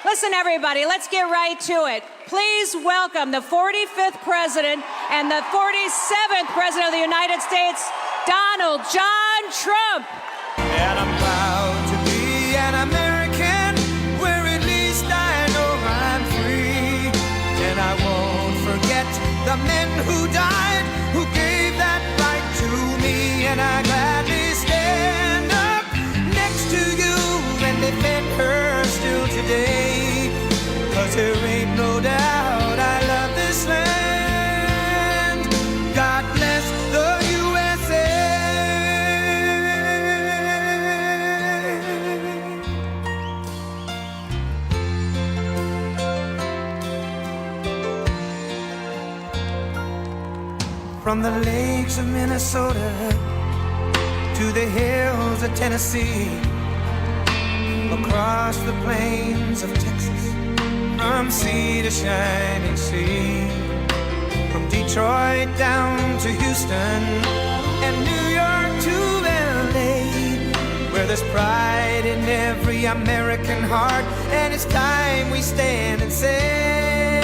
Listen, everybody, let's get right to it. Please welcome the 45th President and the 47th President of the United States, Donald John Trump. And I'm proud to be an American, where at least I know I'm free. And I won't forget the men who died, who gave that right to me. And I gladly stand up next to you and defend her still today. 'Cause there ain't no doubt I love this land. God bless the USA. From the lakes of Minnesota to the hills of Tennessee, across the plains of Texas, from sea to shining sea, from Detroit down to Houston and New York to LA, where there's pride in every American heart, and it's time we stand and say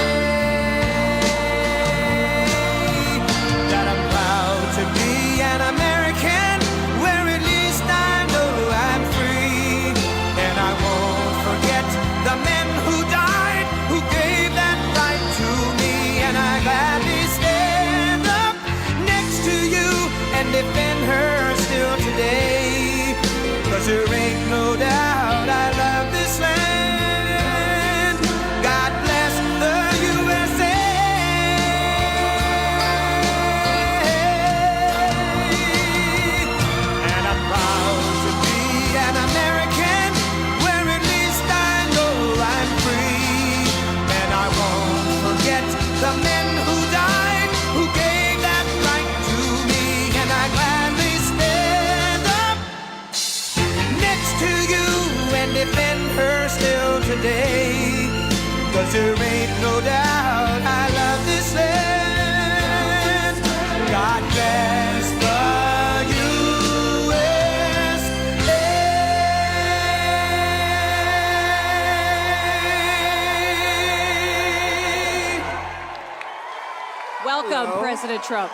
that I'm proud to be an American, where at least I know I'm free. And I won't forget the men who died, who gave that right to me. And I gladly stand up next to you and defend her still today. 'Cause there ain't no doubt I love this land. God bless the USA. And I'm proud to be an American, where at least I know I'm free. And I won't forget the men who died, who gave that right to me. And I gladly stand up next to you and defend her still today. 'Cause there ain't no doubt I love this land. God bless the USA. Welcome, Hello. President Trump.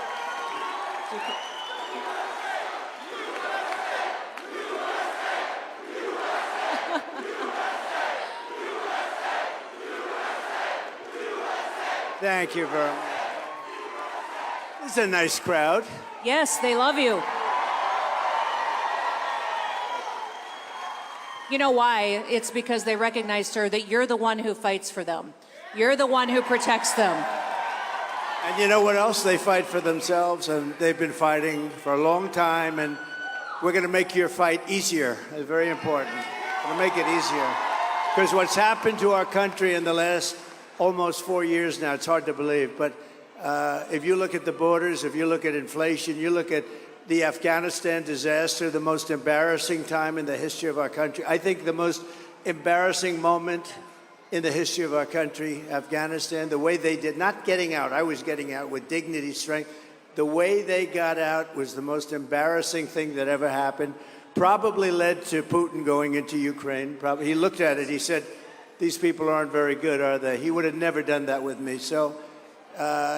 Thank you very much. This is a nice crowd. Yes, they love you. You know why? It's because they recognize, sir, that you're the one who fights for them. You're the one who protects them. And you know what else? They fight for themselves, and they've been fighting for a long time, and we're going to make your fight easier. It's very important. We're going to make it easier. Because what's happened to our country in the last almost 4 years now, it's hard to believe, but if you look at the borders, if you look at inflation, you look at the Afghanistan disaster, the most embarrassing time in the history of our country. I think the most embarrassing moment in the history of our country, Afghanistan, the way they did, not getting out, I was getting out with dignity, strength. The way they got out was the most embarrassing thing that ever happened. Probably led to Putin going into Ukraine. Probably, he looked at it, he said, these people aren't very good, are they? He would have never done that with me. So,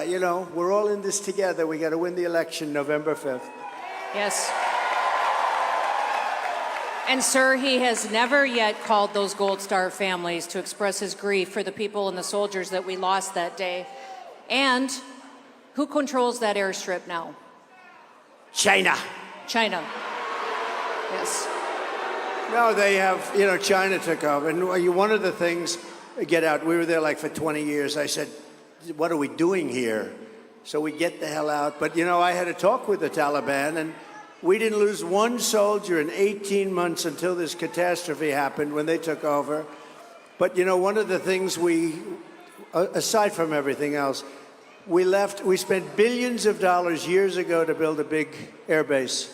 you know, we're all in this together. We got to win the election November 5th. Yes. And, sir, he has never yet called those Gold Star families to express his grief for the people and the soldiers that we lost that day. And who controls that airstrip now? China. China. Yes. No, they have, you know, China took over. And one of the things, get out, we were there like for 20 years. I said, what are we doing here? So we get the hell out. But, you know, I had a talk with the Taliban, and we didn't lose one soldier in 18 months until this catastrophe happened when they took over. But, you know, one of the things we, aside from everything else, we spent billions of dollars years ago to build a big air base.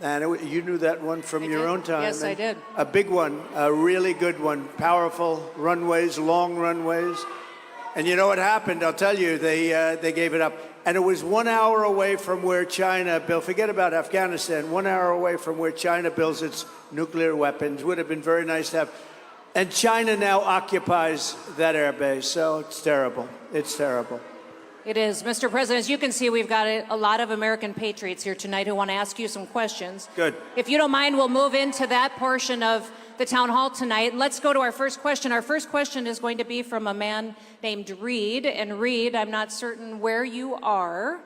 And you knew that one from your own time. Yes, I did. A big one, a really good one, powerful runways, long runways. And you know what happened? I'll tell you, they gave it up. And it was 1 hour away from where China built, forget about Afghanistan, 1 hour away from where China builds its nuclear weapons. Would have been very nice to have. And China now occupies that airbase, so it's terrible. It's terrible. It is. Mr. President, as you can see, we've got a lot of American patriots here tonight who want to ask you some questions. Good. If you don't mind, we'll move into that portion of the town hall tonight. Let's go to our first question. Our first question is going to be from a man named Reed. And Reed, I'm not certain where you are.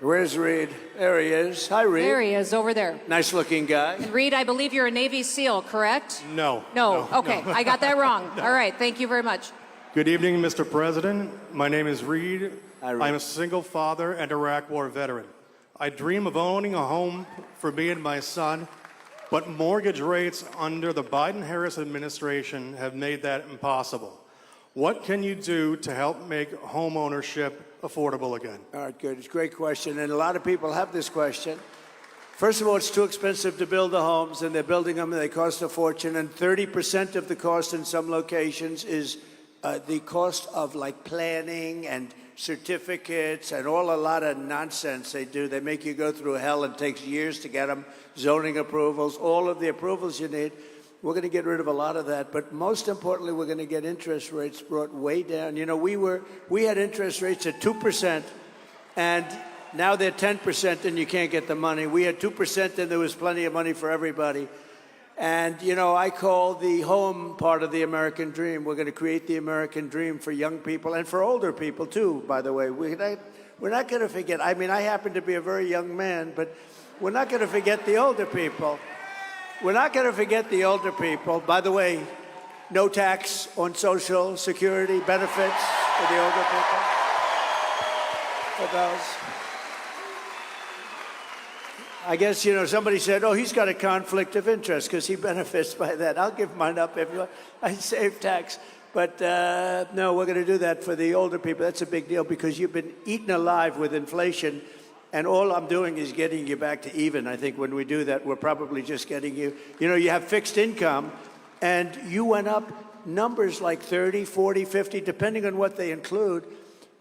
Where's Reed? There he is. Hi, Reed. There he is, over there. Nice looking guy. And Reed, I believe you're a Navy SEAL, correct? No. No. Okay, I got that wrong. All right, thank you very much. Good evening, Mr. President. My name is Reed. Hi, Reed. I'm a single father and Iraq War veteran. I dream of owning a home for me and my son, but mortgage rates under the Biden-Harris administration have made that impossible. What can you do to help make home ownership affordable again? All right, good. It's a great question, and a lot of people have this question. First of all, it's too expensive to build the homes, and they're building them, and they cost a fortune, and 30% of the cost in some locations is the cost of like planning and certificates and a lot of nonsense they do. They make you go through hell. It takes years to get them, zoning approvals, all of the approvals you need. We're going to get rid of a lot of that, but most importantly, we're going to get interest rates brought way down. You know, we had interest rates at 2%, and now they're 10%, and you can't get the money. We had 2%, and there was plenty of money for everybody. And, you know, I call the home part of the American dream. We're going to create the American dream for young people and for older people, too, by the way. We're not going to forget. I mean, I happen to be a very young man, but we're not going to forget the older people. We're not going to forget the older people. By the way, no tax on Social Security benefits for the older people. For those. I guess, you know, somebody said, oh, he's got a conflict of interest because he benefits by that. I'll give mine up if you want. I save tax. But no, we're going to do that for the older people. That's a big deal because you've been eaten alive with inflation. And all I'm doing is getting you back to even. I think when we do that, we're probably just getting you, you know, you have fixed income and you went up numbers like 30, 40, 50, depending on what they include.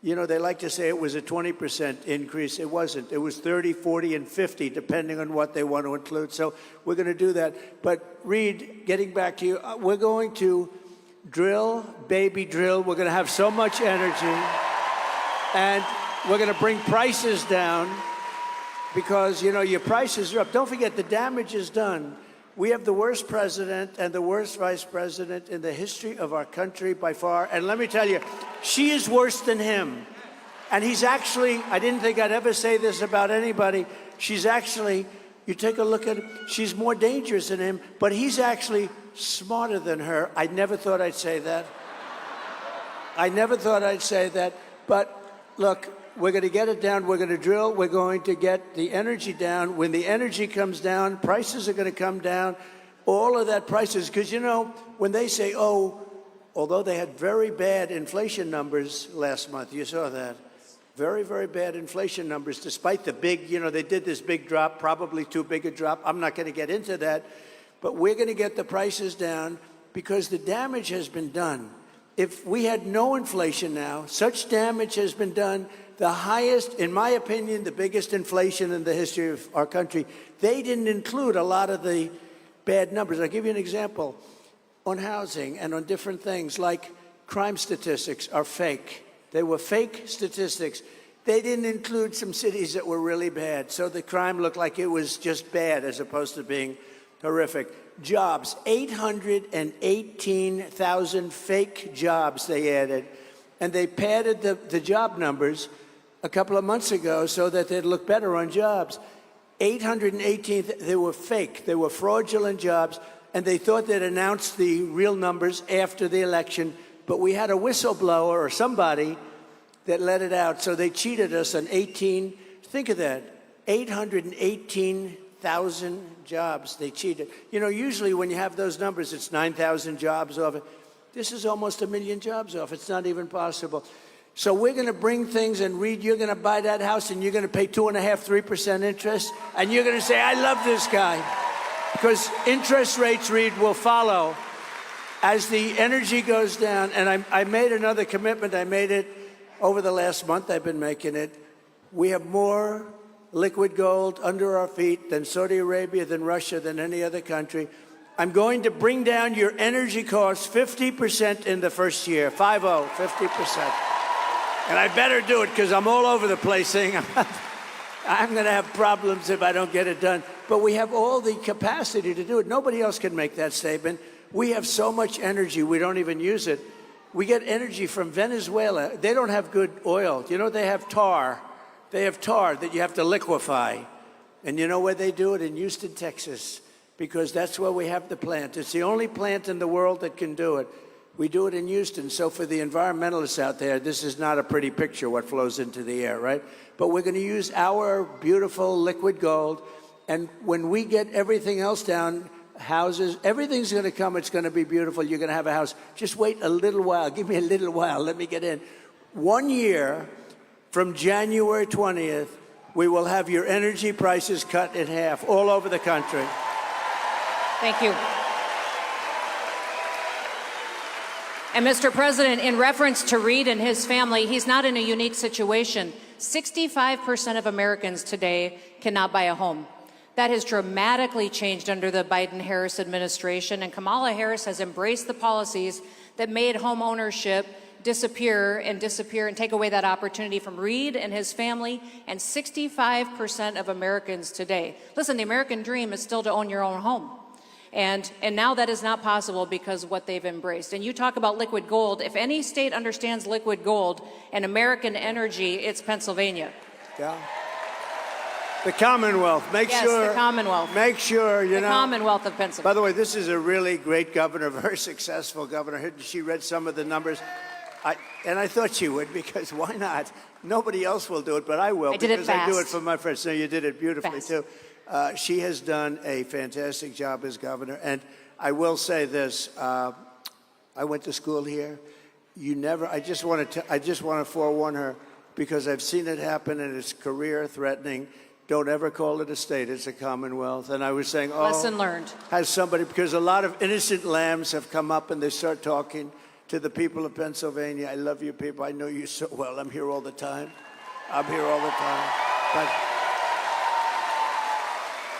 You know, they like to say it was a 20% increase. It wasn't. It was 30, 40, and 50, depending on what they want to include. So we're going to do that. But Reed, getting back to you, we're going to drill, baby drill. We're going to have so much energy. And we're going to bring prices down because, you know, your prices are up. Don't forget, the damage is done. We have the worst president and the worst vice president in the history of our country by far. And let me tell you, she is worse than him. And he's actually, I didn't think I'd ever say this about anybody. She's actually, you take a look at it, she's more dangerous than him, but he's actually smarter than her. I never thought I'd say that. I never thought I'd say that. But look, we're going to get it down. We're going to drill. We're going to get the energy down. When the energy comes down, prices are going to come down. All of that prices, because, you know, when they say, oh, although they had very bad inflation numbers last month, you saw that. Very, very bad inflation numbers, despite the big, you know, they did this big drop, probably too big a drop. I'm not going to get into that. But we're going to get the prices down because the damage has been done. If we had no inflation now, such damage has been done. The highest, in my opinion, the biggest inflation in the history of our country. They didn't include a lot of the bad numbers. I'll give you an example. On housing and on different things, like crime statistics are fake. They were fake statistics. They didn't include some cities that were really bad. So the crime looked like it was just bad as opposed to being horrific. Jobs, 818,000 fake jobs they added. And they padded the job numbers a couple of months ago so that they'd look better on jobs. 818, they were fake. They were fraudulent jobs, and they thought they'd announce the real numbers after the election, but we had a whistleblower or somebody that let it out, so they cheated us on 18, think of that, 818,000 jobs they cheated. You know, usually when you have those numbers, it's 9,000 jobs off it. This is almost 1 million jobs off. It's not even possible. So we're going to bring things, and Reed, you're going to buy that house, and you're going to pay 2.5%, 3% interest, and you're going to say, I love this guy. Because interest rates, Reed, will follow as the energy goes down. And I made another commitment. I made it over the last month. I've been making it. We have more liquid gold under our feet than Saudi Arabia, than Russia, than any other country. I'm going to bring down your energy costs 50% in the first year. 50%. And I better do it because I'm all over the place saying I'm going to have problems if I don't get it done. But we have all the capacity to do it. Nobody else can make that statement. We have so much energy, we don't even use it. We get energy from Venezuela. They don't have good oil. You know, they have tar. They have tar that you have to liquefy. And you know where they do it? In Houston, Texas. Because that's where we have the plant. It's the only plant in the world that can do it. We do it in Houston. So for the environmentalists out there, this is not a pretty picture, what flows into the air, right? But we're going to use our beautiful liquid gold. And when we get everything else down, houses, everything's going to come. It's going to be beautiful. You're going to have a house. Just wait a little while. Give me a little while. Let me get in. 1 year from January 20th, we will have your energy prices cut in half all over the country. Thank you. And Mr. President, in reference to Reed and his family, he's not in a unique situation. 65% of Americans today cannot buy a home. That has dramatically changed under the Biden-Harris administration, and Kamala Harris has embraced the policies that made home ownership disappear and take away that opportunity from Reed and his family and 65% of Americans today. Listen, the American dream is still to own your own home. And now that is not possible because of what they've embraced. And you talk about liquid gold. If any state understands liquid gold and American energy, it's Pennsylvania. Yeah. The Commonwealth. Yes, the Commonwealth. Make sure, you know. The Commonwealth of Pennsylvania. By the way, this is a really great governor, very successful governor. She read some of the numbers. And I thought she would, because why not? Nobody else will do it, but I will. I did it because I do it fast. for my friends. No, you did it beautifully, Fast. too. She has done a fantastic job as governor. And I will say this. I went to school here. I just want to forewarn her, because I've seen it happen and it's career threatening. Don't ever call it a state. It's a Commonwealth. And I was saying, Lesson learned. Has somebody, because a lot of innocent lambs have come up and they start talking to the people of Pennsylvania. I love you people. I know you so well. I'm here all the time. But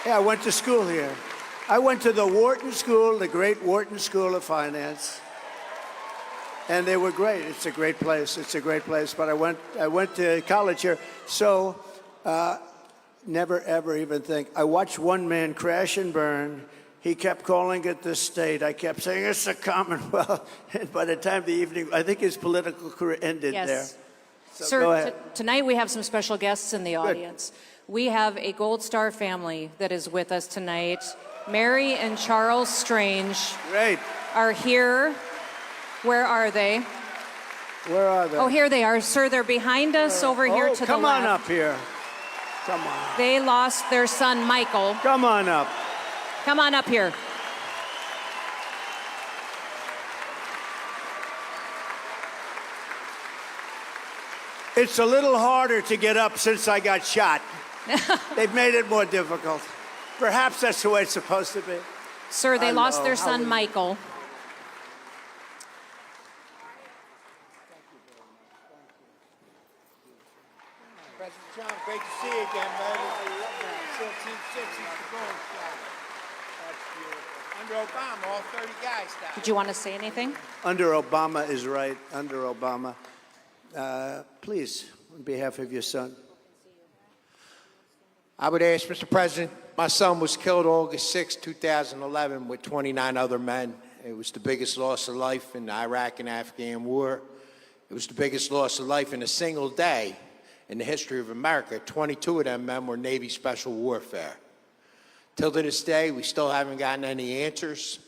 yeah, I went to school here. I went to the Wharton School, the great Wharton School of Finance. And they were great. It's a great place. But I went to college here. So never, ever even think. I watched one man crash and burn. He kept calling it the state. I kept saying, it's the Commonwealth. And by the time the evening, I think his political career ended there. So Sir, go ahead. Tonight we have some special guests in the audience. We have a Gold Star family that is with us tonight. Mary and Charles Strange are here. Where are they? Where are they? Oh, here they are. Sir, they're behind us over here to the left. Come on up here. Come on. They lost their son, Michael. Come on up. Come on up here. It's a little harder to get up since I got shot. They've made it more difficult. Perhaps that's the way it's supposed to be. Sir, they lost their son, Michael. President Trump, great to see you again, baby. 1760 the gold shot. That's beautiful. Under Obama, all 30 guys died. Did you want to say anything? Under Obama is right. Under Obama. Please, on behalf of your son. I would ask, Mr. President, my son was killed August 6, 2011 with 29 other men. It was the biggest loss of life in the Iraq and Afghan war. It was the biggest loss of life in a single day in the history of America. 22 of them men were Navy Special Warfare. Till to this day, we still haven't gotten any answers.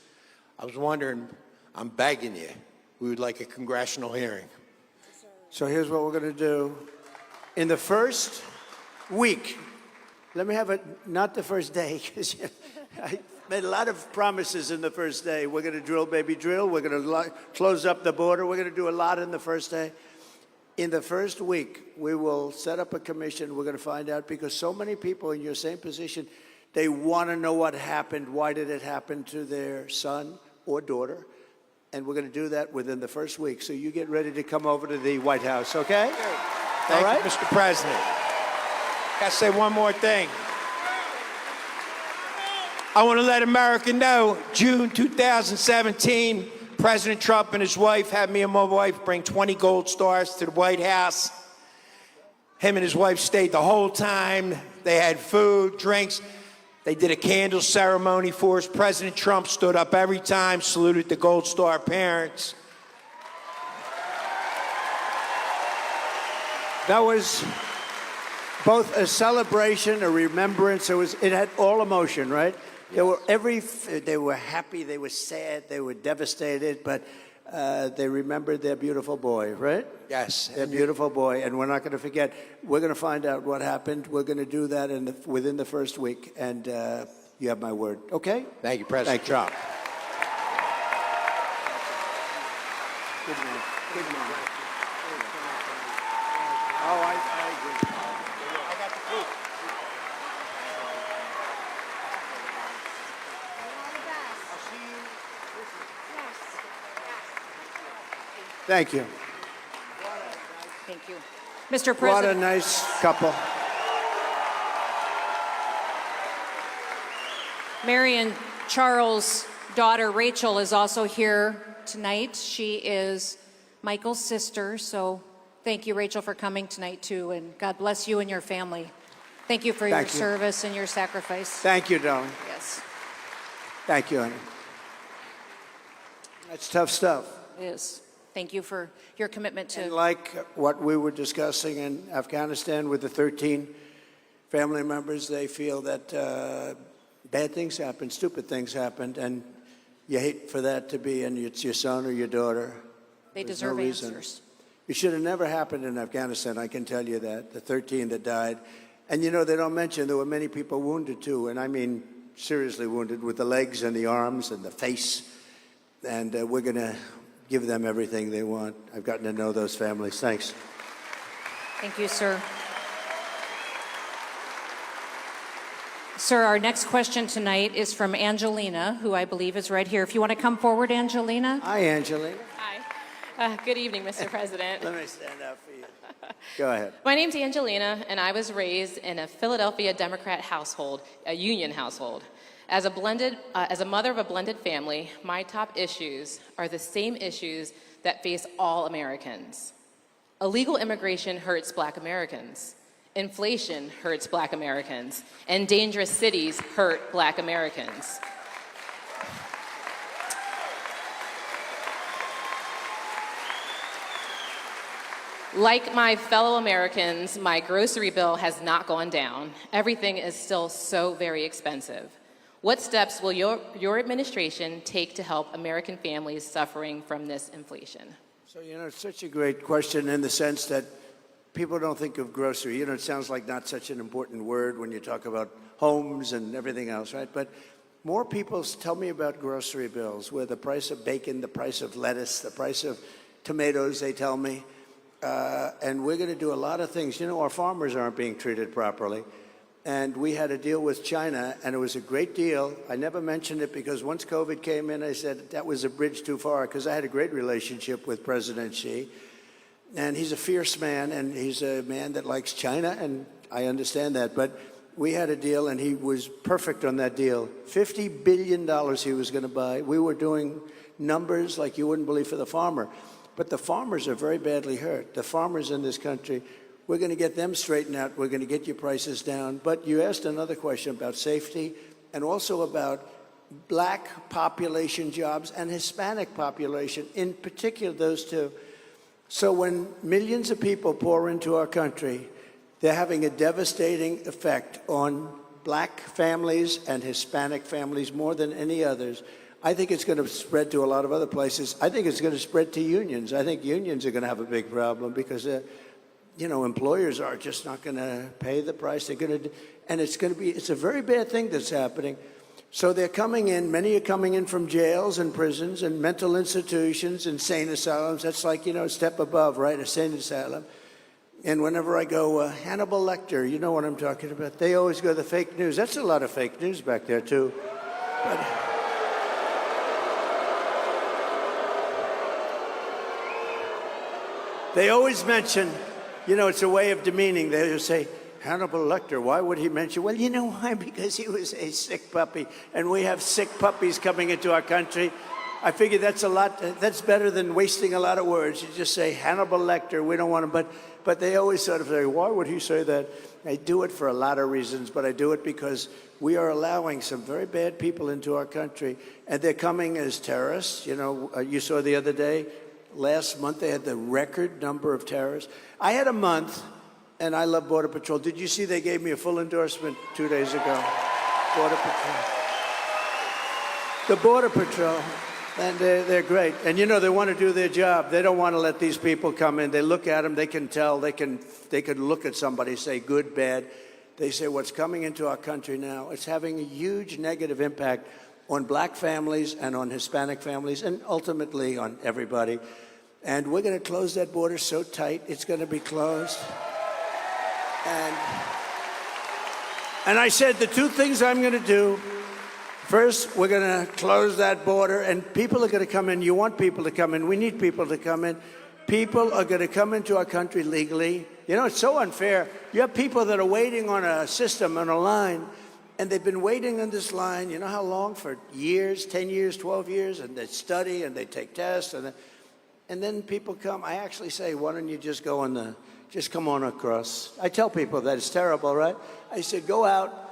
I was wondering, I'm begging you, we would like a congressional hearing. So here's what we're going to do. In the first week, let me have it, not the first day, because I made a lot of promises in the first day. We're going to drill, baby, drill. We're going to close up the border. We're going to do a lot in the first day. In the first week, we will set up a commission. We're going to find out, because so many people in your same position, they want to know what happened. Why did it happen to their son or daughter? And we're going to do that within the first week. So you get ready to come over to the White House, okay? Thank you, Mr. President. Got to say one more thing. I want to let America know, June 2017, President Trump and his wife had me and my wife bring 20 gold stars to the White House. Him and his wife stayed the whole time. They had food, drinks. They did a candle ceremony for us. President Trump stood up every time, saluted the Gold Star parents. That was both a celebration, a remembrance. It had all emotion, right? They were happy, they were sad, they were devastated, but they remembered their beautiful boy, right? Yes. Their beautiful boy, and we're not going to forget. We're going to find out what happened. We're going to do that within the first week, and you have my word. Okay? Thank you, President Trump. Good man. Good man. Oh, I agree. I got the proof. Thank you. Thank you. Mr. What a President. nice couple. Mary and Charles' daughter, Rachel, is also here tonight. She is Michael's sister, so thank you, Rachel, for coming tonight, too, and God bless you and your family. Thank you for your service and your sacrifice. Thank you, darling. Yes, Thank you, honey. That's tough stuff. it is. Thank you for your commitment to... And like what we were discussing in Afghanistan with the 13 family members, they feel that bad things happened, stupid things happened, and you hate for that to be, and it's your son or your daughter. They There's deserve no reason. answers. It should have never happened in Afghanistan, I can tell you that, the 13 that died. And you know, they don't mention there were many people wounded too, and I mean seriously wounded with the legs and the arms and the face. And we're going to give them everything they want. I've gotten to know those families. Thanks. Thank you, sir. Sir, our next question tonight is from Angelina, who I believe is right here. If you want to come forward, Angelina. Hi, Angelina. Hi. Good evening, Mr. President. Let me stand up for you. Go ahead. My name's Angelina, and I was raised in a Philadelphia Democrat household, a union household. As a mother of a blended family, my top issues are the same issues that face all Americans. Illegal immigration hurts Black Americans. Inflation hurts Black Americans. And dangerous cities hurt Black Americans. Like my fellow Americans, my grocery bill has not gone down. Everything is still so very expensive. What steps will your administration take to help American families suffering from this inflation? So, you know, it's such a great question in the sense that people don't think of grocery. You know, it sounds like not such an important word when you talk about homes and everything else, right? But more people tell me about grocery bills, where the price of bacon, the price of lettuce, the price of tomatoes, they tell me. And we're going to do a lot of things. You know, our farmers aren't being treated properly. And we had a deal with China, and it was a great deal. I never mentioned it because once COVID came in, I said that was a bridge too far, because I had a great relationship with President Xi. And he's a fierce man, and he's a man that likes China, and I understand that. But we had a deal, and he was perfect on that deal. $50 billion he was going to buy. We were doing numbers like you wouldn't believe for the farmer. But the farmers are very badly hurt. The farmers in this country, we're going to get them straightened out. We're going to get your prices down. But you asked another question about safety and also about Black population jobs and Hispanic population, in particular those two. So when millions of people pour into our country, they're having a devastating effect on Black families and Hispanic families more than any others. I think it's going to spread to a lot of other places. I think it's going to spread to unions. I think unions are going to have a big problem because you know, employers are just not going to pay the price. They're going to, and it's a very bad thing that's happening. So they're coming in, many are coming in from jails and prisons and mental institutions, insane asylums. That's like, you know, a step above, right? Insane asylum. And whenever I go, Hannibal Lecter, you know what I'm talking about. They always go the fake news. That's a lot of fake news back there, too. But they always mention, you know, it's a way of demeaning. They just say, Hannibal Lecter, why would he mention? Well, you know why? Because he was a sick puppy, and we have sick puppies coming into our country. I figure that's that's better than wasting a lot of words. You just say Hannibal Lecter, we don't want him, but they always sort of say, why would he say that? I do it for a lot of reasons, but I do it because we are allowing some very bad people into our country, and they're coming as terrorists. You know, you saw the other day, last month, they had the record number of terrorists. I had a month, and I love Border Patrol. Did you see they gave me a full endorsement 2 days ago? Border Patrol. The Border Patrol, and they're great. And you know, they want to do their job. They don't want to let these people come in. They look at them, they can tell, they can look at somebody, say good, bad. They say what's coming into our country now, it's having a huge negative impact on black families and on Hispanic families and ultimately on everybody. And we're going to close that border so tight, it's going to be closed. And I said the two things I'm going to do. First, we're going to close that border, and people are going to come in. You want people to come in. We need people to come in. People are going to come into our country legally. You know, it's so unfair. You have people that are waiting on a system, on a line, and they've been waiting on this line, you know how long? For years, 10 years, 12 years, and they study and they take tests, and then people come. I actually say, why don't you just just come on across. I tell people that it's terrible, right? I said, go out.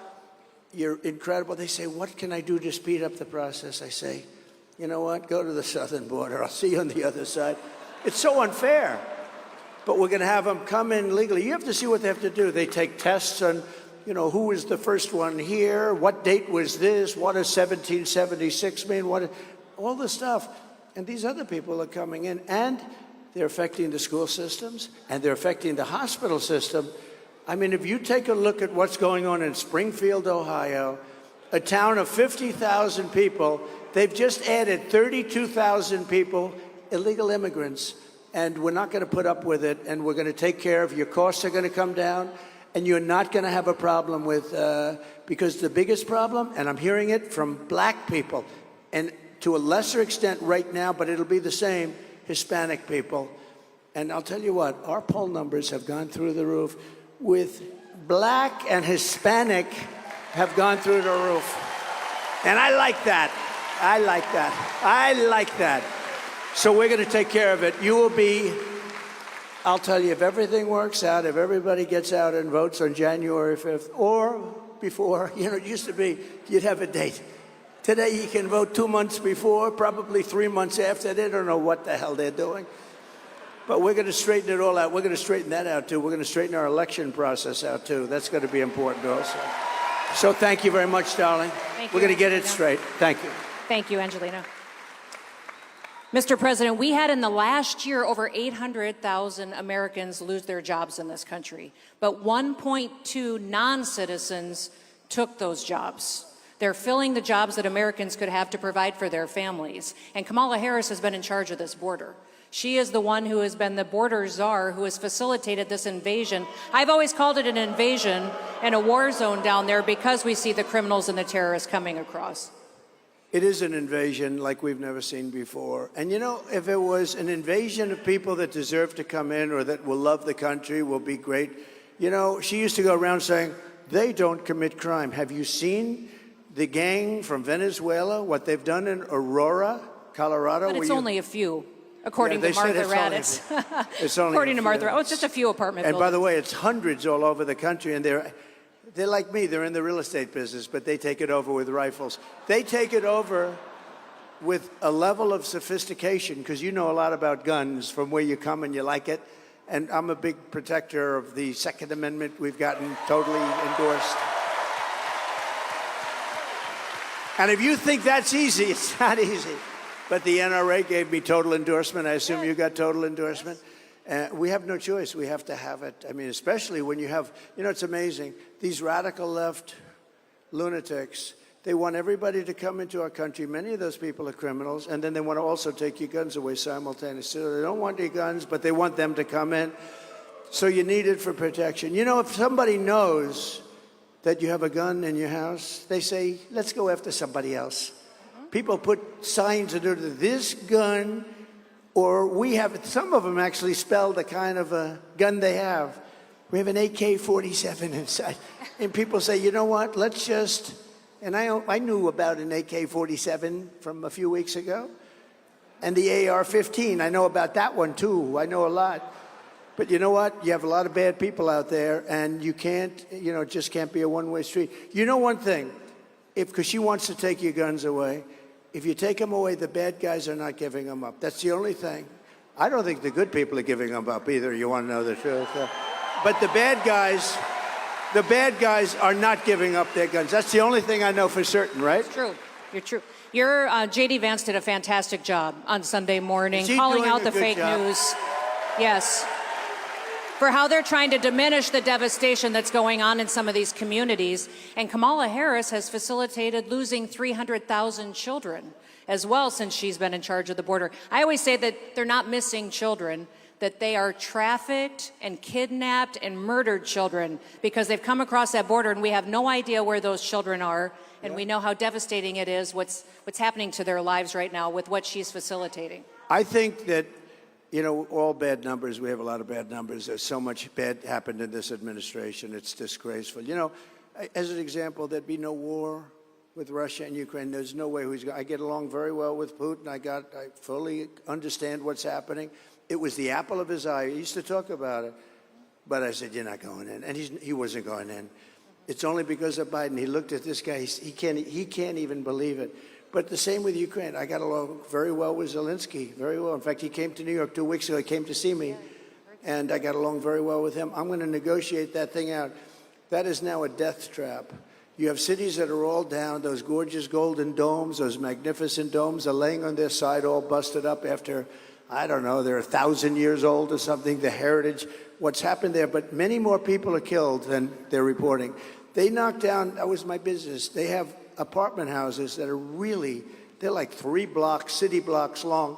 You're incredible. They say, what can I do to speed up the process? I say, you know what? Go to the southern border. I'll see you on the other side. It's so unfair. But we're going to have them come in legally. You have to see what they have to do. They take tests on, you know, who was the first one here? What date was this? What does 1776 mean? All this stuff. And these other people are coming in, and they're affecting the school systems, and they're affecting the hospital system. I mean, if you take a look at what's going on in Springfield, Ohio, a town of 50,000 people, they've just added 32,000 people, illegal immigrants, and we're not going to put up with it, and we're going to take care of your costs are going to come down, and you're not going to have a problem with, because the biggest problem, and I'm hearing it from black people, and to a lesser extent right now, but it'll be the same, Hispanic people. And I'll tell you what, our poll numbers have gone through the roof. With black and Hispanic have gone through the roof. And I like that. I like that. I like that. So we're going to take care of it. You will be, I'll tell you, if everything works out, if everybody gets out and votes on January 5th or before, you know, it used to be you'd have a date. Today you can vote 2 months before, probably 3 months after. They don't know what the hell they're doing. But we're going to straighten it all out. We're going to straighten that out, too. We're going to straighten our election process out, too. That's going to be important also. So thank you very much, darling. We're going to get it straight. Thank you. Thank you, Angelina. Mr. President, we had in the last year over 800,000 Americans lose their jobs in this country. But 1.2 non-citizens took those jobs. They're filling the jobs that Americans could have to provide for their families. And Kamala Harris has been in charge of this border. She is the one who has been the border czar who has facilitated this invasion. I've always called it an invasion and a war zone down there because we see the criminals and the terrorists coming across. It is an invasion like we've never seen before. And you know, if it was an invasion of people that deserve to come in or that will love the country, will be great. You know, she used to go around saying, they don't commit crime. Have you seen the gang from Venezuela, what they've done in Aurora, Colorado? But it's only a few. According to Martha Raddatz. According to Martha Raddatz. Oh, it's just a few apartment buildings. And by the way, it's hundreds all over the country, and they're like me. They're in the real estate business, but they take it over with rifles. They take it over with a level of sophistication, because you know a lot about guns from where you come and you like it. And I'm a big protector of the Second Amendment. We've gotten totally endorsed. And if you think that's easy, it's not easy. But the NRA gave me total endorsement. I assume you got total endorsement. We have no choice. We have to have it. I mean, especially when you have, you know, it's amazing. These radical left lunatics, they want everybody to come into our country. Many of those people are criminals. And then they want to also take your guns away simultaneously. So they don't want your guns, but they want them to come in. So you need it for protection. You know, if somebody knows that you have a gun in your house, they say, let's go after somebody else. People put signs under this gun, or we have, some of them actually spell the kind of a gun they have. We have an AK-47 inside. And people say, you know what, let's just, and I knew about an AK-47 from a few weeks ago. And the AR-15, I know about that one too. I know a lot. But you know what? You have a lot of bad people out there, and you can't, it just can't be a one-way street. You know one thing, because she wants to take your guns away, if you take them away, the bad guys are not giving them up. That's the only thing. I don't think the good people are giving them up either, you want to know the truth. But the bad guys are not giving up their guns. That's the only thing I know for certain, right? It's true. You're true. Your J.D. Vance did a fantastic job on Sunday morning, Is he calling doing out a the good fake job? news. Yes. For how they're trying to diminish the devastation that's going on in some of these communities. And Kamala Harris has facilitated losing 300,000 children as well since she's been in charge of the border. I always say that they're not missing children, that they are trafficked and kidnapped and murdered children because they've come across that border and we have no idea where those children are. And we know how devastating it is, what's happening to their lives right now with what she's facilitating. I think that, all bad numbers, we have a lot of bad numbers. There's so much bad happened in this administration. It's disgraceful. As an example, there'd be no war with Russia and Ukraine. There's no way I get along very well with Putin. I fully understand what's happening. It was the apple of his eye. He used to talk about it. But I said, you're not going in. And he wasn't going in. It's only because of Biden. He looked at this guy. He can't even believe it. But the same with Ukraine. I got along very well with Zelensky, very well. In fact, he came to New York 2 weeks ago. He came to see me, and I got along very well with him. I'm going to negotiate that thing out. That is now a death trap. You have cities that are all down. Those gorgeous golden domes, those magnificent domes are laying on their side, all busted up after, I don't know, they're 1,000 years old or something, the heritage, what's happened there. But many more people are killed than they're reporting. They knocked down, that was my business. They have apartment houses that are they're like 3 blocks, city blocks long,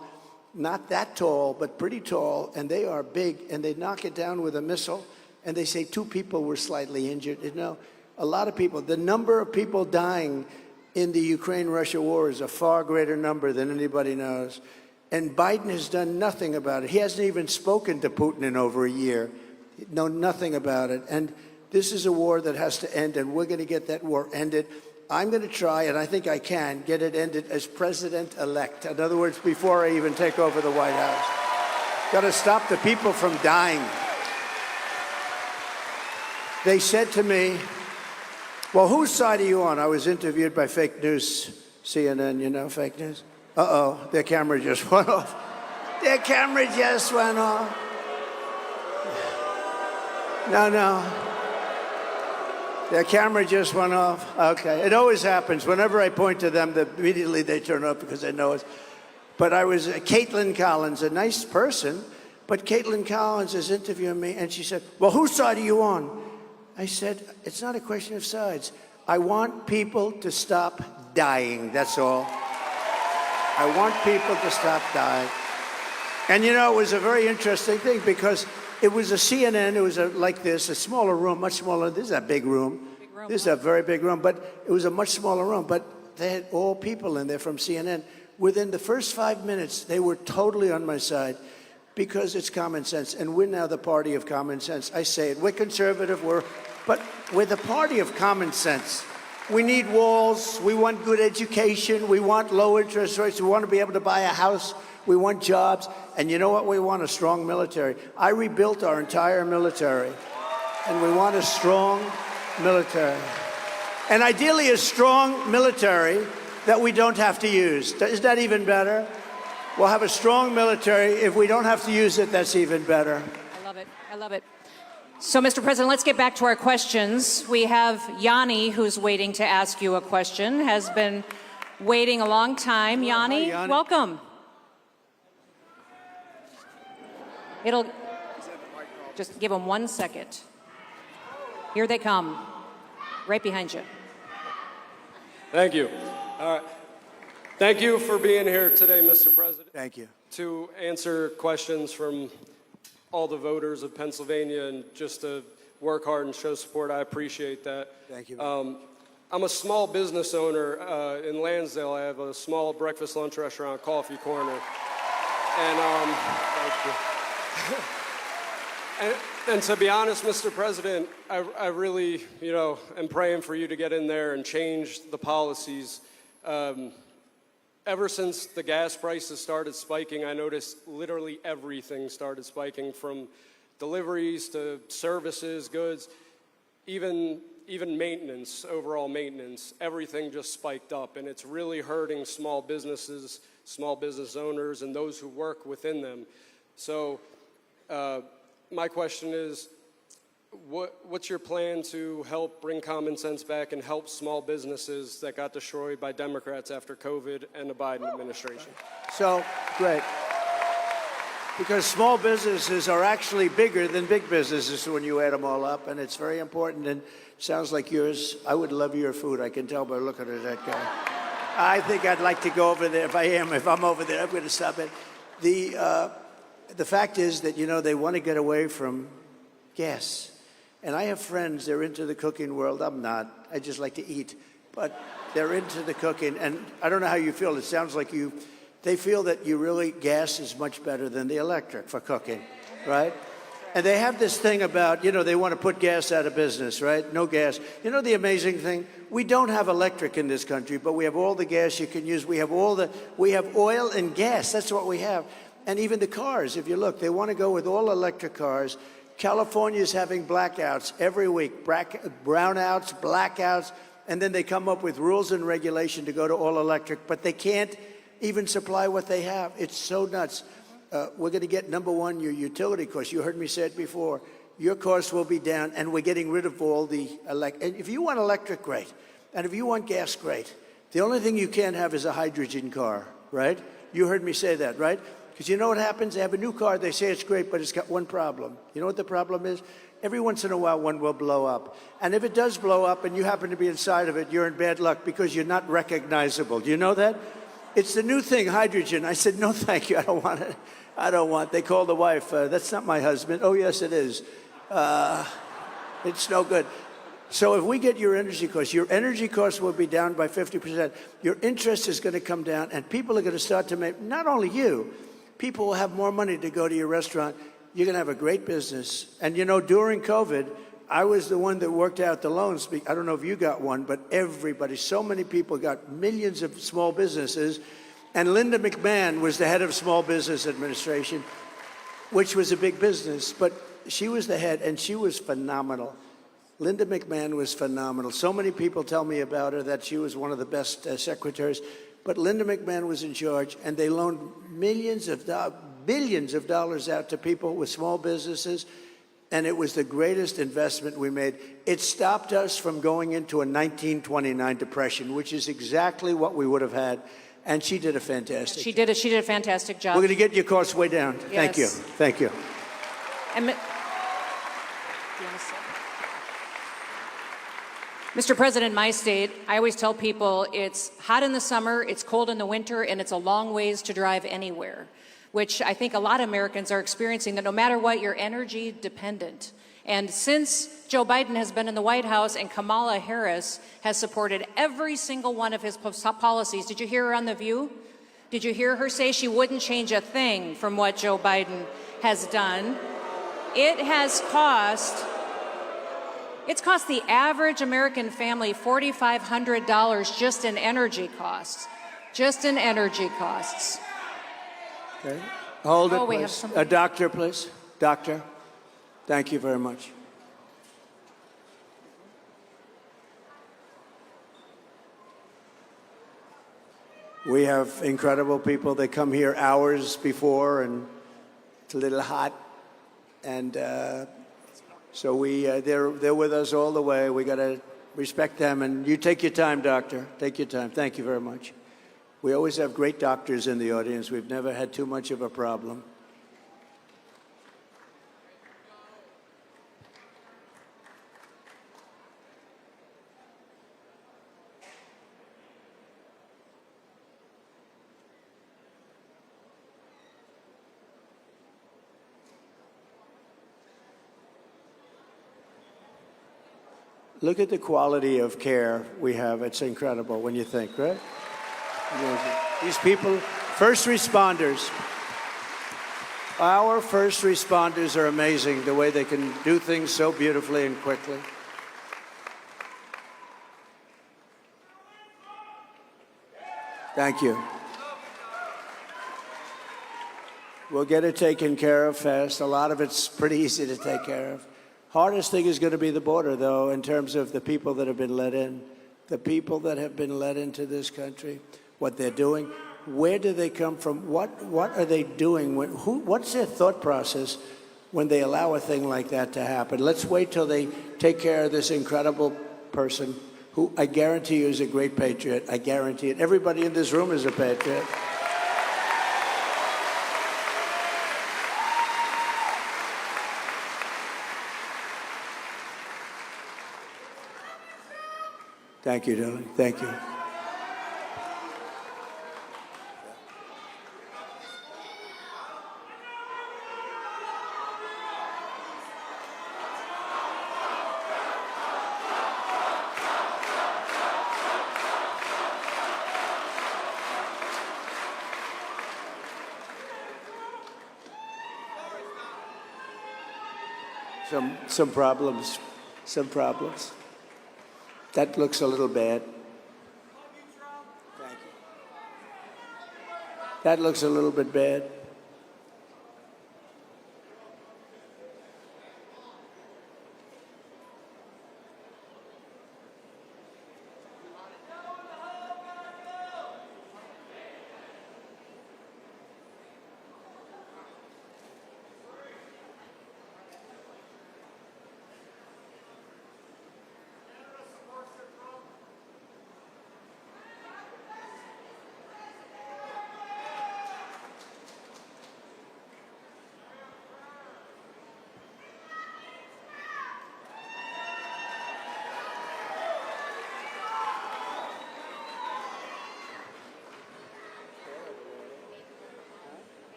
not that tall, but pretty tall, and they are big, and they knock it down with a missile, and they say 2 people were slightly injured. A lot of people, the number of people dying in the Ukraine-Russia war is a far greater number than anybody knows. And Biden has done nothing about it. He hasn't even spoken to Putin in over a year. Know nothing about it. And this is a war that has to end, and we're going to get that war ended. I'm going to try, and I think I can, get it ended as president-elect. In other words, before I even take over the White House. Got to stop the people from dying. They said to me, well, whose side are you on? I was interviewed by fake news, CNN, fake news. Uh-oh, their camera just went off. Their camera just went off. No. Their camera just went off. Okay, it always happens. Whenever I point to them, immediately they turn off because they know it. But I was Caitlin Collins, a nice person, but Caitlin Collins is interviewing me, and she said, well, whose side are you on? I said, it's not a question of sides. I want people to stop dying, that's all. I want people to stop dying. And it was a very interesting thing because it was a CNN, it was like this, a smaller room, much smaller. This is a big room. This is a very big room, but it was a much smaller room. But they had all people in there from CNN. Within the first 5 minutes, they were totally on my side because it's common sense. And we're now the party of common sense. I say it, we're conservative, but we're the party of common sense. We need walls, we want good education, we want low interest rates, we want to be able to buy a house, we want jobs, and you know what we want? A strong military. I rebuilt our entire military, and we want a strong military. And ideally a strong military that we don't have to use. Is that even better? We'll have a strong military. If we don't have to use it, that's even better. I love it. So, Mr. President, let's get back to our questions. We have Yanni, who's waiting to ask you a question, has been waiting a long time. Yanni, welcome. Just give them 1 second. Here they come, right behind you. Thank you. All right. Thank you for being here today, Mr. President. Thank you. To answer questions from all the voters of Pennsylvania and just to work hard and show support. I appreciate that. Thank you. I'm a small business owner in Lansdale. I have a small breakfast lunch restaurant, Coffee Corner. And thank you. And to be honest, Mr. President, I really, am praying for you to get in there and change the policies. Ever since the gas prices started spiking, I noticed literally everything started spiking, from deliveries to services, goods, even maintenance, overall maintenance. Everything just spiked up, and it's really hurting small businesses, small business owners, and those who work within them. So my question is, what's your plan to help bring common sense back and help small businesses that got destroyed by Democrats after COVID and the Biden administration? So, great. Because small businesses are actually bigger than big businesses when you add them all up, and it's very important. And sounds like yours. I would love your food. I can tell by looking at that guy. I think I'd like to go over there. If I'm over there, I'm going to stop it. The fact is that, they want to get away from gas. And I have friends, they're into the cooking world. I'm not. I just like to eat. But they're into the cooking. And I don't know how you feel. It sounds like they feel that gas is much better than the electric for cooking, right? And they have this thing about, they want to put gas out of business, right? No gas. The amazing thing? We don't have electric in this country, but we have all the gas you can use. We have oil and gas. That's what we have. And even the cars, if you look, they want to go with all electric cars. California is having blackouts every week, brownouts, blackouts, and then they come up with rules and regulation to go to all electric, but they can't even supply what they have. It's so nuts. We're going to get, number one, your utility costs. You heard me say it before. Your costs will be down, and we're getting rid of all the and if you want electric, great. And if you want gas, great. The only thing you can't have is a hydrogen car, right? You heard me say that, right? Because you know what happens? They have a new car, they say it's great, but it's got one problem. You know what the problem is? Every once in a while, one will blow up. And if it does blow up and you happen to be inside of it, you're in bad luck because you're not recognizable. Do you know that? It's the new thing, hydrogen. I said, no, thank you, I don't want it. I don't want. They called the wife, that's not my husband. Oh, yes, it is. It's no good. So if we get your energy costs will be down by 50%. Your interest is going to come down, and people are going to start to make, not only you, people will have more money to go to your restaurant. You're going to have a great business. And, during COVID, I was the one that worked out the loans. I don't know if you got one, but everybody, so many people got millions of small businesses. And Linda McMahon was the head of Small Business Administration, which was a big business. But she was the head, and she was phenomenal. Linda McMahon was phenomenal. So many people tell me about her that she was one of the best secretaries. But Linda McMahon was in charge, and they loaned billions of dollars out to people with small businesses, and it was the greatest investment we made. It stopped us from going into a 1929 depression, which is exactly what we would have had, and she did a fantastic job. She did a fantastic job. We're going to get your costs way down. Yes. Thank you. Thank you. And Mr. President, my state, I always tell people it's hot in the summer, it's cold in the winter, and it's a long ways to drive anywhere, which I think a lot of Americans are experiencing, that no matter what, you're energy dependent. And since Joe Biden has been in the White House and Kamala Harris has supported every single one of his policies, did you hear her on The View? Did you hear her say she wouldn't change a thing from what Joe Biden has done? It's cost the average American family $4,500 just in energy costs. Just in energy costs. Okay. Hold it, Oh, we have please. somebody. A doctor, please. Doctor, thank you very much. We have incredible people. They come here hours before, and it's a little hot. And so they're with us all the way. We got to respect them. And you take your time, doctor. Take your time. Thank you very much. We always have great doctors in the audience. We've never had too much of a problem. Look at the quality of care we have. It's incredible when you think, right? Amazing. These people, first responders. Our first responders are amazing, the way they can do things so beautifully and quickly. Thank you. We'll get it taken care of fast. A lot of it's pretty easy to take care of. Hardest thing is going to be the border, though, in terms of the people that have been let in. The people that have been let into this country, what they're doing, where do they come from, what are they doing, what's their thought process when they allow a thing like that to happen? Let's wait till they take care of this incredible person who I guarantee you is a great patriot. I guarantee it. Everybody in this room is a patriot. Thank you, darling. Thank you. Some problems. Some problems. That looks a little bad. Thank you. That looks a little bit bad.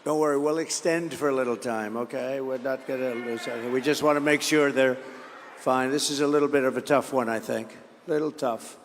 Don't worry, we'll extend for a little time, okay? We're not going to lose anything. We just want to make sure they're fine. This is a little bit of a tough one, I think. Little tough.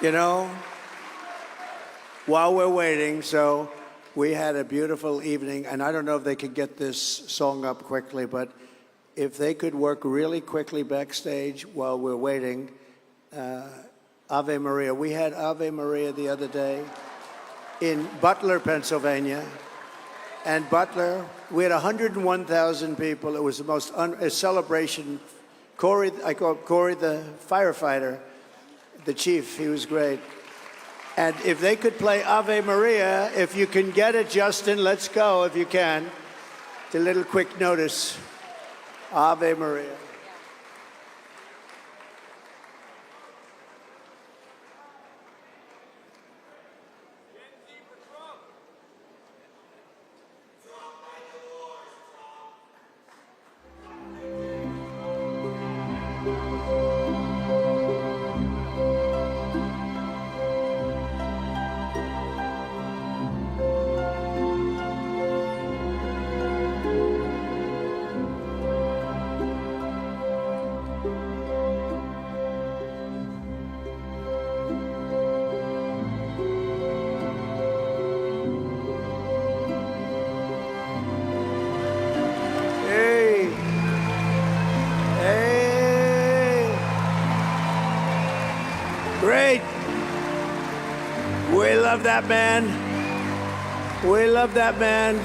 You know, while we're waiting, so we had a beautiful evening, and I don't know if they could get this song up quickly, but if they could work really quickly backstage while we're waiting, Ave Maria. We had Ave Maria the other day in Butler, Pennsylvania, and Butler, we had 101,000 people. It was the most a celebration. Corey, I call Corey the firefighter, the chief, he was great. And if they could play Ave Maria, if you can get it, Justin, let's go if you can. It's a little quick notice. Ave Maria. Great. We love that man. We love that man.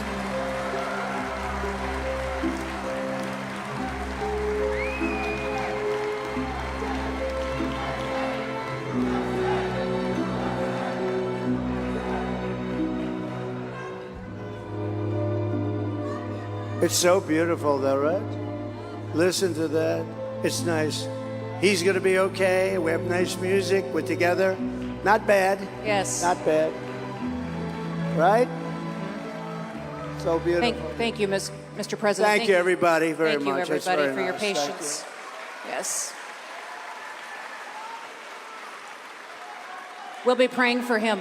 It's so beautiful, though, right? Listen to that. It's nice. He's going to be okay. We have nice music. We're together. Not bad. Yes. Not bad. Right? So beautiful. Thank you, Mr. President. Thank you, everybody, very Thank you, much. It's everybody, very for your nice. Thank you. patience. Yes. We'll be praying for him.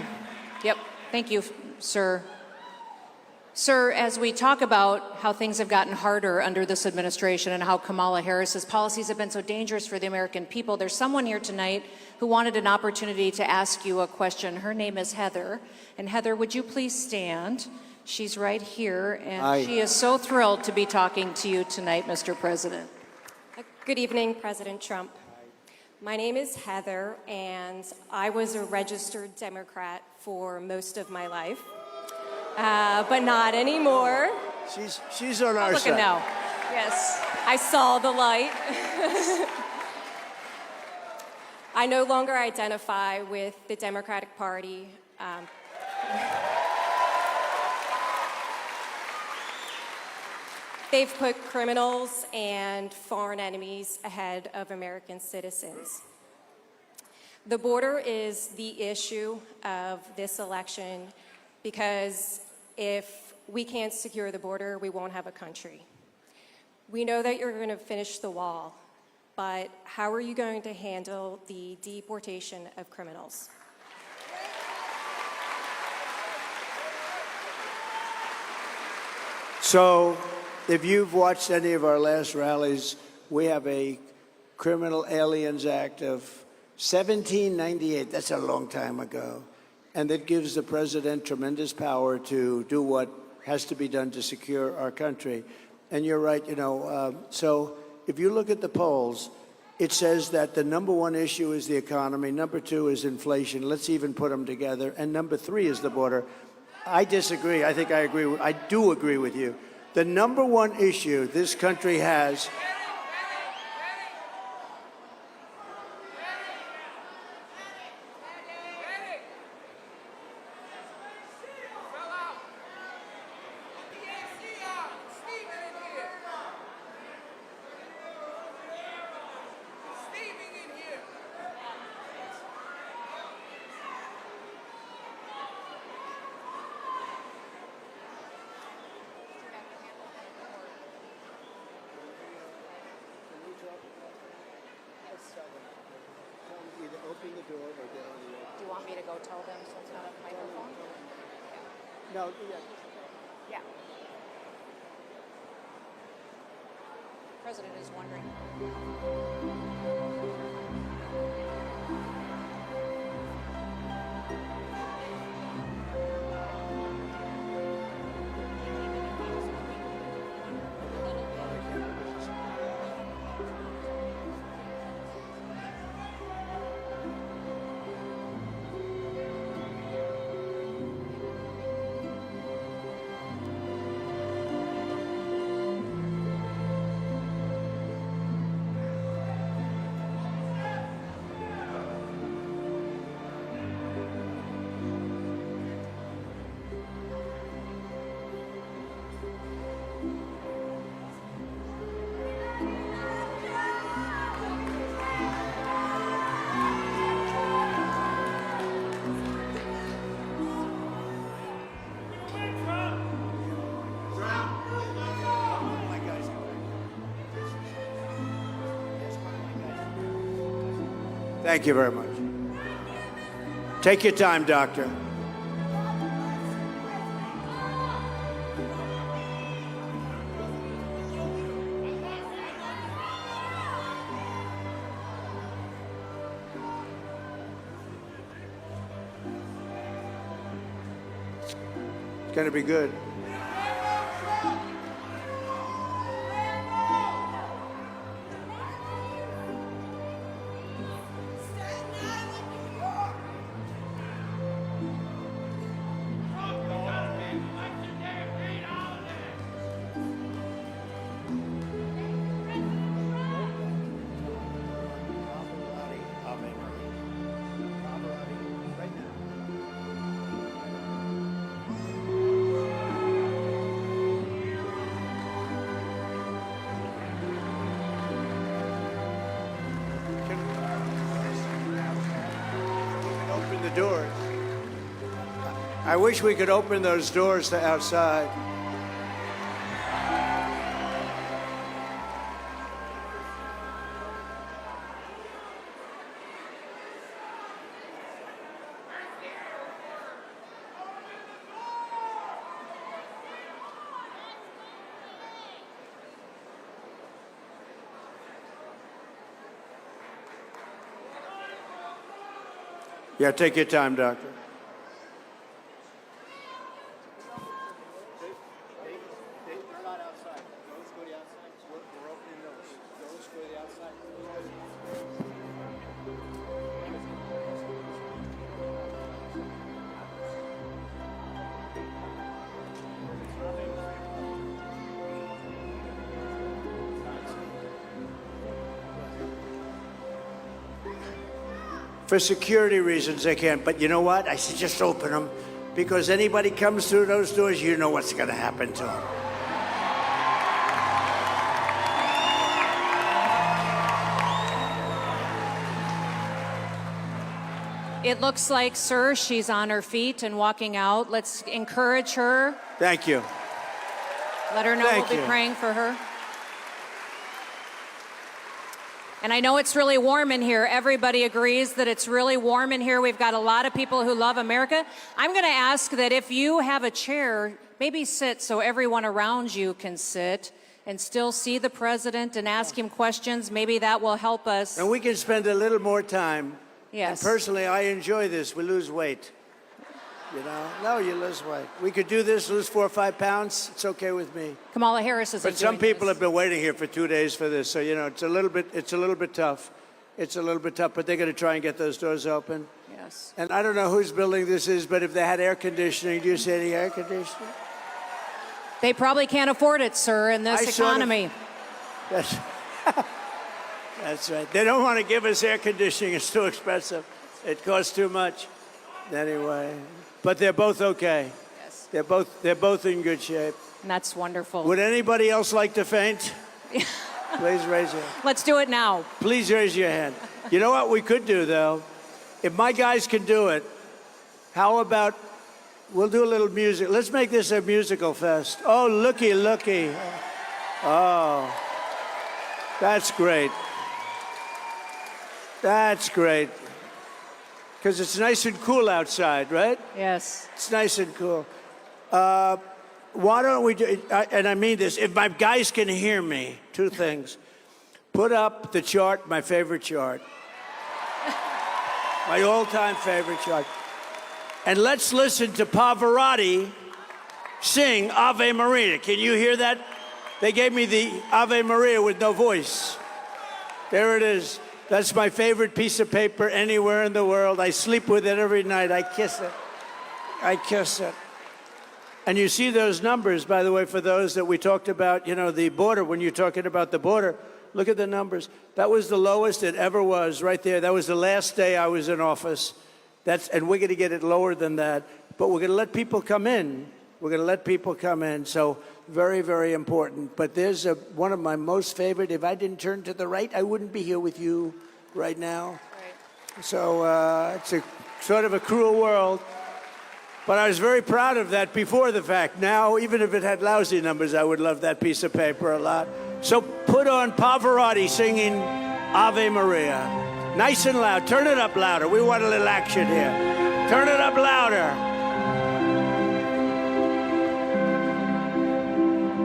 Yep. Thank you, sir. Sir, as we talk about how things have gotten harder under this administration and how Kamala Harris's policies have been so dangerous for the American people, there's someone here tonight who wanted an opportunity to ask you a question. Her name is Heather. And Heather, would you please stand? She's right here, and Hi. she is so thrilled to be talking to you tonight, Mr. President. Good evening, President Trump. My name is Heather, and I was a registered Democrat for most of my life, but not anymore. She's on our Look side. at now. Yes. I saw the light. I no longer identify with the Democratic Party. They've put criminals and foreign enemies ahead of American citizens. The border is the issue of this election because if we can't secure the border, we won't have a country. We know that you're going to finish the wall, but how are you going to handle the deportation of criminals? So, if you've watched any of our last rallies, we have a Criminal Aliens Act of 1798. That's a long time ago. And that gives the president tremendous power to do what has to be done to secure our country. And you're right, so if you look at the polls, it says that the number one issue is the economy, number two is inflation. Let's even put them together. And number three is the border. I disagree. I think I do agree with you. The number one issue this country has. Open the door or get on the air. Do you want me to go tell them so it's not a microphone? No, yeah. Yeah. President is wondering. Thank you very much. Take your time, Doctor. It's going to be good. doors. I wish we could open those doors to outside. Yeah, take your time, doctor. They're not outside. Those go to the outside. We're opening those. Those go to the outside. For security reasons, they can't. But you know what? I said just open them, because anybody comes through those doors, you know what's going to happen to them. It looks like, sir, she's on her feet and walking out. Let's encourage her. Thank you. Let her know Thank we'll you. be praying for her. And I know it's really warm in here. Everybody agrees that it's really warm in here. We've got a lot of people who love America. I'm going to ask that if you have a chair, maybe sit so everyone around you can sit and still see the president and ask him questions. Maybe that will help us. And we can spend a little more time. Yes. And personally, I enjoy this. We lose weight. You know? No, you lose weight. We could do this, lose 4 or 5 pounds. It's okay with me. Kamala Harris is. But some people have been waiting here for 2 days for this, so you know it's a little bit tough. It's a little bit tough, but they're going to try and get those doors open. Yes. And I don't know whose building this is, but if they had air conditioning, do you see any air conditioning? They probably can't afford it, sir, in this economy. That's right. They don't want to give us air conditioning. It's too expensive. It costs too much. Anyway, but they're both okay. Yes. They're both in good shape. And that's wonderful. Would anybody else like to faint? Please raise your hand. Let's do it now. Please raise your hand. You know what we could do, though? If my guys can do it, how about we'll do a little music. Let's make this a musical fest. Oh, looky, looky. Oh, that's great. That's great. Because it's nice and cool outside, right? Yes. It's nice and cool. Why don't we do, and I mean this, if my guys can hear me, 2 things. Put up the chart, my favorite chart. My all-time favorite chart. And let's listen to Pavarotti sing Ave Maria. Can you hear that? They gave me the Ave Maria with no voice. There it is. That's my favorite piece of paper anywhere in the world. I sleep with it every night. I kiss it. I kiss it. And you see those numbers, by the way, for those that we talked about, you know, the border, when you're talking about the border, look at the numbers. That was the lowest it ever was right there. That was the last day I was in office. And we're going to get it lower than that. But we're going to let people come in. We're going to let people come in. So very, very important. But there's one of my most favorite. If I didn't turn to the right, I wouldn't be here with you right now. Right. So it's a sort of a cruel world. But I was very proud of that before the fact. Now, even if it had lousy numbers, I would love that piece of paper a lot. So put on Pavarotti singing Ave Maria. Nice and loud. Turn it up louder. We want a little action here. Turn it up louder.